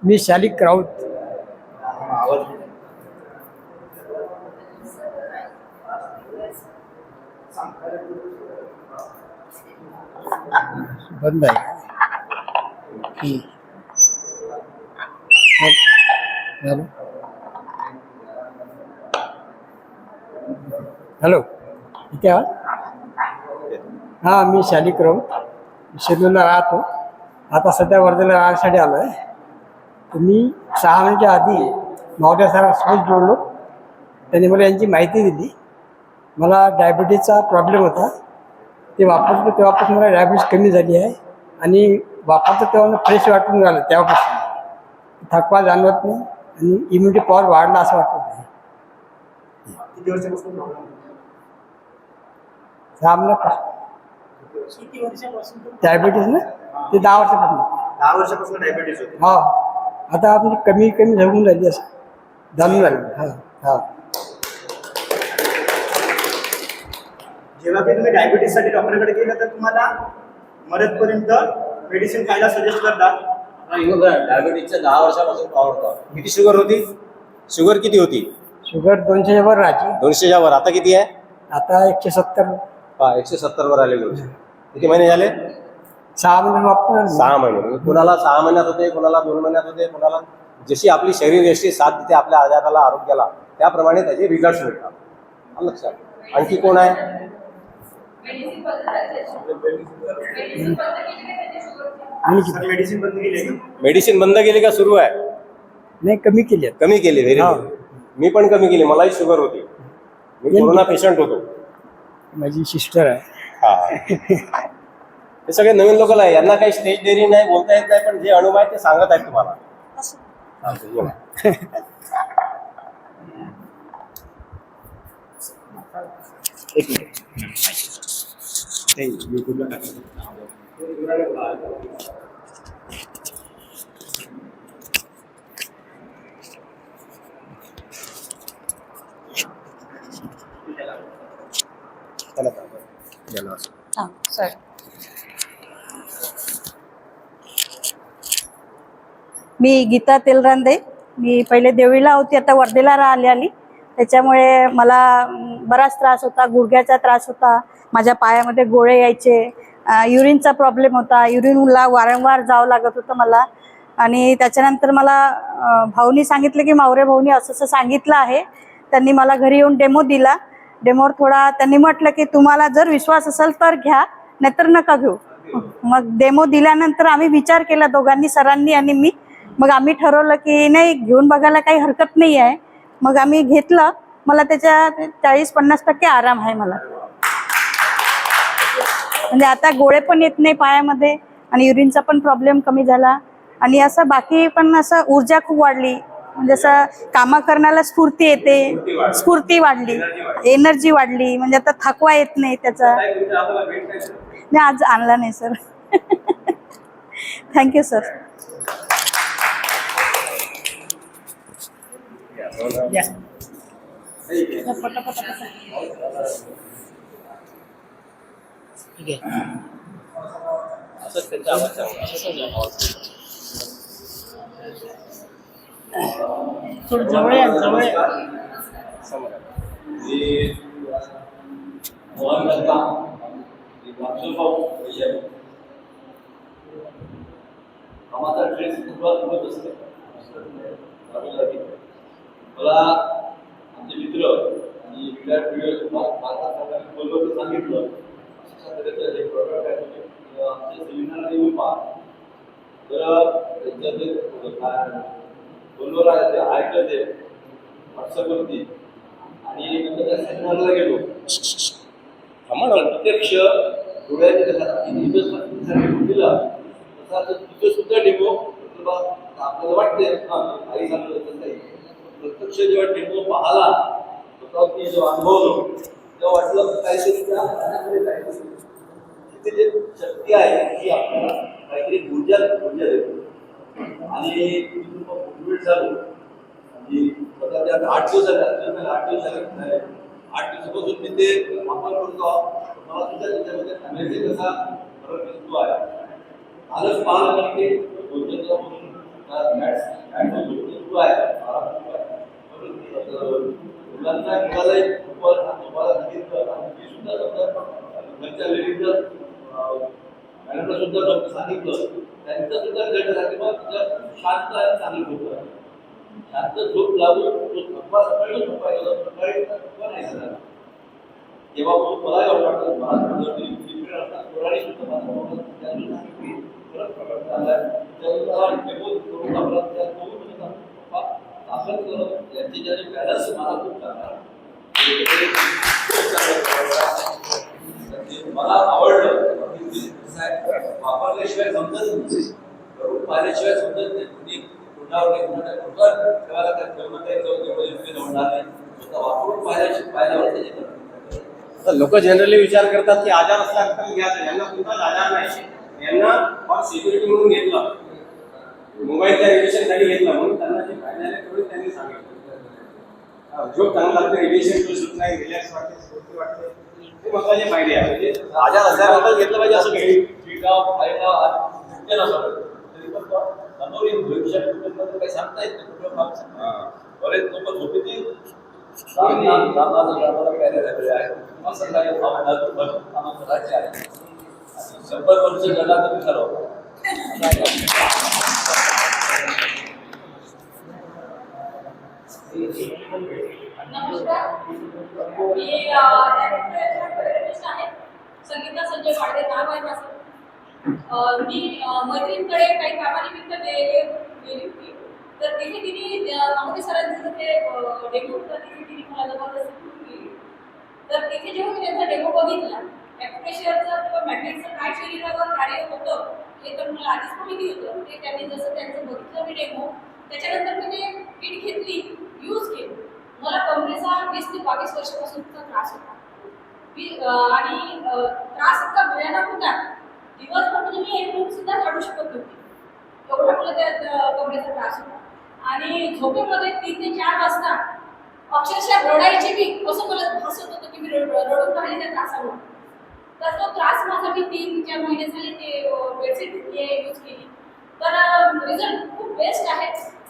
मी शालिक राऊत. बंद आहे. हॅलो, इथे आहात? हां, मी शालिक राऊत शिरूरला राहतो. आता सध्या वर्धेला राहण्यासाठी आलो आहे. तर मी 6 महिन्याच्या आधी मावड्या सरांसोबत जोडलो. त्यांनी मला यांची माहिती दिली. मला डायबिटीजचा प्रॉब्लेम होता. ते वापरतो तेव्हापासून मला डायबिटीज कमी झाली आहे आणि वापरतो तेव्हा मला फ्रेश वाटून राहिलं. तेव्हापासून थकवा जाणवत नाही आणि इम्युनिटी पॉवर वाढला असं वाटत नाही. किती वर्षापासून डायबिटीज ना ते 10 वर्षापासून. 10 वर्षापासून डायबिटीज होते. हा, आता आपण कमी कमी जगून राहिली असं जाणून राहिली. हां हां. जेव्हा की तुम्ही डायबिटीजसाठी डॉक्टरकडे गेला तर तुम्हाला मरतपर्यंत मेडिसिन खायला सजेस्ट करतात. डायबिटीजच्या 10 वर्षापासून होता. किती शुगर होती? शुगर किती होती? शुगर 200 वर राहायची. 200च्या वर. आता किती आहे? आता 170. 170 वर आले. किती महिने झाले? 6 महिने वापरून. 6 महिने. कुणाला 6 महिन्यात होते, कुणाला 2 महिन्यात होते, कुणाला जशी आपली शरीर यष्टी साथ देते आपल्या आजाराला, आरोग्याला, त्याप्रमाणे त्याचे रिझल्ट मिळतात. लक्षात. आणखी कोण आहे? मेडिसिन बंद केली. मेडिसिन बंद केली का सुरू आहे? नाही, कमी केली. कमी केली. Very good. मी पण कमी केली. मलाही शुगर होती. मी कोरोना पेशंट होतो. माझी सिस्टर आहे. हा. हे सगळे नवीन लोकांना आहे. यांना काही स्टेज डेअरिंग नाही, बोलता येत नाही, पण जे अनुभव आहे ते सांगत आहेत तुम्हाला. एक मिनिट. ते युट्यूबला टाकलं. सर, मी गीता तेलरांदे. मी पहिले देवळीला होती, आता वर्धेला आली. त्याच्यामुळे मला बराच त्रास होता. गुडघ्याचा त्रास होता, माझ्या पायामध्ये गोळे यायचे, युरिनचा प्रॉब्लेम होता. युरिनला वारंवार जावं लागत होतं मला. आणि त्याच्यानंतर मला भाऊनी सांगितलं की मावरे भाऊनी असं असं सांगितलं आहे. त्यांनी मला घरी येऊन डेमो दिला. डेमोवर थोडा त्यांनी म्हटलं की तुम्हाला जर विश्वास असेल तर घ्या, नाहीतर नका घेऊ. मग डेमो दिल्यानंतर आम्ही विचार केला दोघांनी, सरांनी आणि मी. मग आम्ही ठरवलं की नाही, घेऊन बघायला काही हरकत नाही आहे. मग आम्ही घेतलं. मला त्याच्या 40-50% आराम आहे मला. म्हणजे आता गोळे पण येत नाही पायामध्ये आणि युरिनचा पण प्रॉब्लेम कमी झाला. आणि असं बाकी पण असं ऊर्जा खूप वाढली. म्हणजे असं कामं करण्याला स्फूर्ती येते, स्फूर्ती वाढली, एनर्जी वाढली. म्हणजे आता थकवा येत नाही त्याचा. नाही, आज आणला नाही सर. Thank you sir. थोडं जवळ या, जवळ या. आम्हाला ट्रेन सुरुवात होत असते. मला आमचे मित्र आणि बोलवलं, सांगितलं अशा तऱ्हेचं हे प्रॉडक्ट आहे, आमच्या सेमिनारला येऊन पहा. तर त्यांच्या ते बोलवर आहे ते ऐकलं ते व्हॉट्सअपवरती. आणि नंतर त्या सेमिनारला गेलो. आम्हाला प्रत्यक्ष डोळ्याने कसा दिला तसा तिथं सुद्धा डेमो आपल्याला वाटते. आई सांगतो तसं प्रत्यक्ष जेव्हा डेमो पाहाला, ते जेव्हा अनुभवलो तेव्हा वाटलं काहीतरी तिथे जे शक्ती आहे ती आपल्याला काहीतरी ऊर्जा देतो. आणि तिथून मग मोटिवेट झालो. आणि स्वतः 8 दिवस झाले, 8 दिवस झाले. 8 दिवसापासून मी ते वापर करतो. मला सुद्धा त्याच्यामध्ये फॅमिली कसा फरक दिसतो आहे. आलंच पाहिलं की ते मुलांना मुलाला एक तुम्हाला सांगितलं आणि मी सुद्धा घरच्या लेडीजला मॅडमला सुद्धा सांगितलं त्यांचं सुद्धा रिझल्ट झाले मग शांत आणि चांगली झोप लागली. शांत झोप लागून तो थकवा सकाळी झोपायला सकाळी थकवा नाही झाला. तेव्हा मला एवढं वाटतं मला पोराणी सुद्धा मला त्यांनी सांगितली परत प्रकट झाला यांचे ज्याने बॅलन्स मला खूप चांगला मला आवडलं. वापरल्याशिवाय समजत नाही, करून पाहिल्याशिवाय समजत नाही. कुणी कुणावर ठेवायला काय ठेवणं काही होणार नाही. स्वतः वापरून पाहिल्यावर त्याचे लोक जनरली विचार करतात की आजार असल्यानंतर घ्यायचं, यांना कोणताच आजार नाही, यांना सिक्युरिटी म्हणून घेतलं, मोबाईलच्या रेडिएशनसाठी घेतलं म्हणून त्यांना जे फायदा आहे तेवढे त्यांनी सांगितलं. झोप चांगला लागते, रेडिएशन सुट नाही, रिलॅक्स वाटते, स्फूर्ती वाटते, हे महत्वाचे फायदे आहे. म्हणजे आजार असल्यानंतर घेतलं पाहिजे असं काही भविष्यात काही सांगता येत नाही. बरेच लोक झोपेतील आहे 100 वर्ष जगा तुम्ही ठरवता. नमस्कार, मी आहे संगीता संजय पाडे, नाव आहे माझं. मी मैत्रिणीकडे काही कामानिमित्त गेली होती, तर तिथे तिने माहुती सरांचं ते डेमो होता, तिने मला जबरदस्ती केली. तर तिथे जेव्हा मी त्यांचा डेमो बघितला, ॲक्युप्रेशरचं किंवा मॅग्नेटचं काय शरीरावर कार्य होतं हे तर मला आधीच माहिती होतं. ते त्यांनी जसं त्यांचं बघितलं मी डेमो, त्याच्यानंतर मी ते किट घेतली, यूज केली. मला कमरेचा 20 ते 22 वर्षापासूनचा त्रास होता आणि त्रास इतका भयानक होता, दिवसभर म्हणजे मी एक रूम सुद्धा काढू शकत नव्हती, एवढा मला त्या कमरेचा त्रास होता. आणि झोपेमध्ये 3 ते 4 वाजता अक्षरशः रडायची मी, असं मला भासत होतं की मी रडून राहिली त्या त्रासामुळे. तर तो त्रास माझा मी 3-4 महिने झाले ते बेडशीट घेतली आहे, यूज केली, तर रिझल्ट खूप बेस्ट आहे.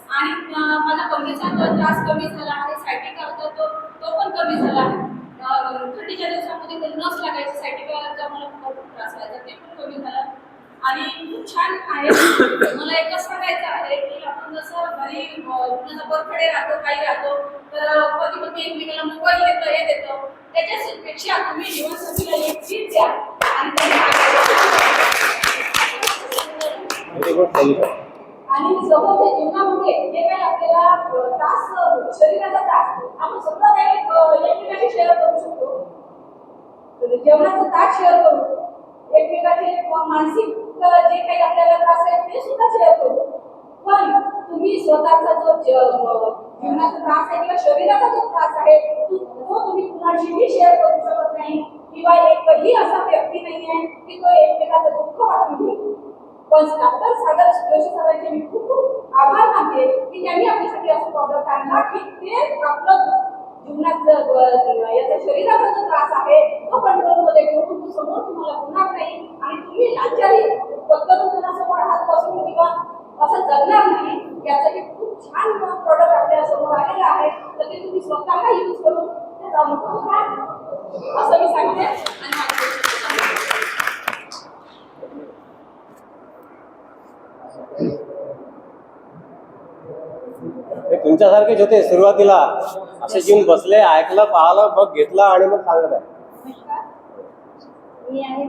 आणि माझा कमरेचा त्रास कमी झाला आहे, सायटिका होता तो पण कमी झाला आहे. थंडीच्या दिवसामध्ये नस लागायची, सायटिकाचा मला खूप त्रास व्हायचा, ते पण कमी झालं आणि खूप छान आहे. मला एकच सांगायचं आहे की आपण जसं घरी कुणाचा बर्थडे राहतो, काही राहतो, तर कधी कधी एकमेकाला मोबाईल देतं, हे देतं, त्याच्यापेक्षा तुम्ही जीवनसाथीला एक चीज द्या आणि समोरच्या जीवनामध्ये जे काही आपल्याला त्रास, शरीराचा त्रास, आपण सगळं काही एकमेकाशी शेअर करू शकतो. जेवणाचं ताट शेअर करू, एकमेकाचे मानसिक जे काही आपल्याला त्रास आहे ते सुद्धा शेअर करू. पण तुम्ही स्वतःचा जो जीवनाचा त्रास आहे किंवा शरीराचा जो त्रास आहे तो तुम्ही कुणाशीही शेअर करू शकत नाही, किंवा एकही असा व्यक्ती नाही आहे की तो एकमेकाचं दुःख वाटून घेईल. पण डॉक्टर सागर जोशी सरांचे मी खूप खूप आभार मानते की त्यांनी आपल्यासाठी असं प्रॉडक्ट आणला की ते आपलं जीवनाचं याचा शरीराचा जो त्रास आहे तो कंट्रोलमध्ये ठेवून समोर तुम्हाला होणार नाही आणि तुम्ही लाचारी पद्धतीने कोणासमोर हात बसून किंवा असं जगणार नाही. यासाठी खूप छान प्रॉडक्ट आपल्या समोर आलेलं आहे, तर ते तुम्ही स्वतः यूज करून त्याचा अनुभव घ्या असं मी सांगते. हे तुमच्यासारखेच होते सुरुवातीला, असे येऊन बसले, ऐकलं, पाहिलं, मग घेतलं आणि मग सांगत आहे. नमस्कार, मी आहे